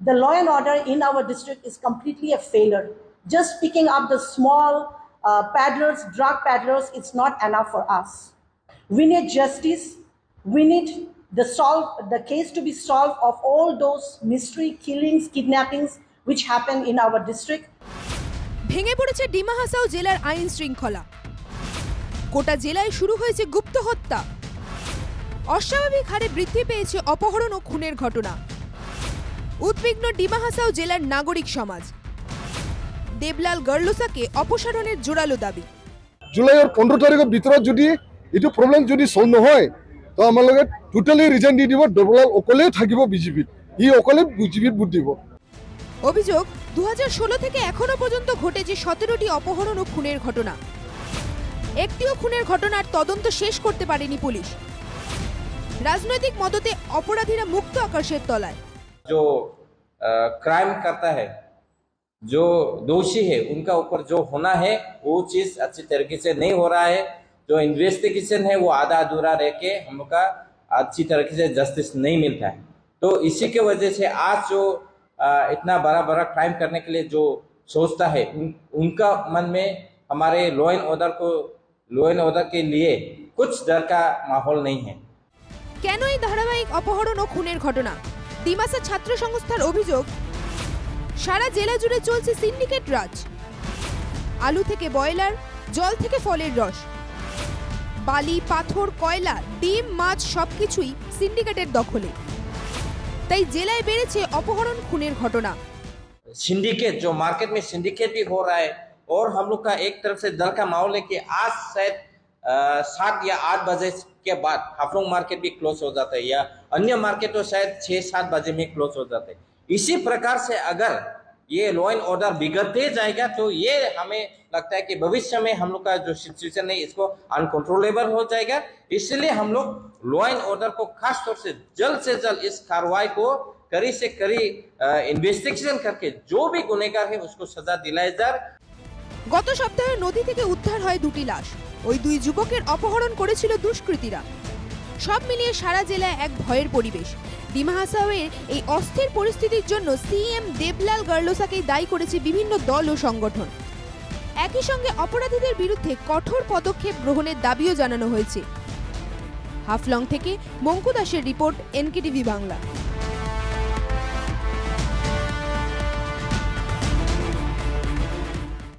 the law and order in our district is completely a failure. Just picking up the small peddlers, drug peddlers, it's not enough for us. We need justice. We need the case to be solved of all those mystery killings, kidnappings which happen in our district. ভেঙে পড়েছে ডিমা হাসাও জেলার আইন শৃঙ্খলা। গোটা জেলায় শুরু হয়েছে গুপ্ত হত্যা। অস্বাভাবিক হারে বৃদ্ধি পেয়েছে অপহরণ ও খুনের ঘটনা। উদ্বিগ্ন ডিমা হাসাও জেলার নাগরিক সমাজ। দেবলাল গার্লোসাকে অপসারণের জোরালো দাবি। জুলাইৰ 15 তাৰিখৰ ভিতৰত যদি এইটো প্ৰব্লেম যদি সলভ নহয় তো আমালোকে টোটালি ৰিজাইন দি দিব। দেবলাল অকলেই থাকিব বিজেপিত, ই অকলে বিজেপিত ভোট দিব। অভিযোগ 2016 থেকে এখনো পর্যন্ত ঘটেছে 17টি অপহরণ ও খুনের ঘটনা। একটিও খুনের ঘটনার তদন্ত শেষ করতে পারেনি পুলিশ। রাজনৈতিক মদতে অপরাধীরা মুক্ত আকাশের তলায়। जो क्राइम करता है, जो दोषी है, उनका ऊपर जो होना है वो चीज अच्छी तरीके से नहीं हो रहा है। जो इन्वेस्टिगेशन है वो आधा अधूरा रह के हम लोग का अच्छी तरीके से जस्टिस नहीं मिलता है। तो इसी के वजह से आज जो इतना बड़ा बड़ा क्राइम करने के लिए जो सोचता है उनका मन में हमारे लॉ एंड ऑर्डर के लिए कुछ डर का माहौल नहीं है। কেন এই ধারাবাহিক অপহরণ ও খুনের ঘটনা? ডিমাসা ছাত্র সংস্থার অভিযোগ, সারা জেলা জুড়ে চলছে সিন্ডিকেট রাজ। আলু থেকে বয়লার, জল থেকে ফলের রস, বালি, পাথর, কয়লা, ডিম, মাছ সবকিছুই সিন্ডিকেটের দখলে। তাই জেলায় বেড়েছে অপহরণ খুনের ঘটনা। सिंडिकेट जो मार्केट में सिंडिकेट भी हो रहा है और हम लोग का एक तरफ से डर का माहौल है कि आज शायद 7 या 8 बजे के बाद हाफलोंग मार्केट भी क्लोज हो जाता है या अन्य मार्केट तो शायद 6-7 बजे में क्लोज हो जाते हैं। इसी प्रकार से अगर ये लॉ एंड ऑर्डर बिगड़ते जाएगा तो ये हमें लगता है कि भविष्य में हम लोग का जो सिचुएशन है इसको अनकंट्रोलेबल हो जाएगा। इसलिए हम लोग लॉ एंड ऑर्डर को खास तौर से जल्द इस कार्रवाई को कड़ी से कड़ी इन्वेस्टिगेशन करके जो भी गुनहगार है उसको सजा दिलाई जाए। গত সপ্তাহে নদী থেকে উদ্ধার হয় দুটি লাশ। ওই দুই যুবকের অপহরণ করেছিল দুষ্কৃতীরা। সব মিলিয়ে সারা জেলায় এক ভয়ের পরিবেশ। ডিমা হাসাওয়ের এই অস্থির পরিস্থিতির জন্য সিএম দেবলাল গার্লোসাকে দায়ী করেছে বিভিন্ন দল ও সংগঠন। একই সঙ্গে অপরাধীদের বিরুদ্ধে কঠোর পদক্ষেপ গ্রহণের দাবিও জানানো হয়েছে। হাফলং থেকে মঙ্কু দাসের রিপোর্ট, এনকেটিভি বাংলা।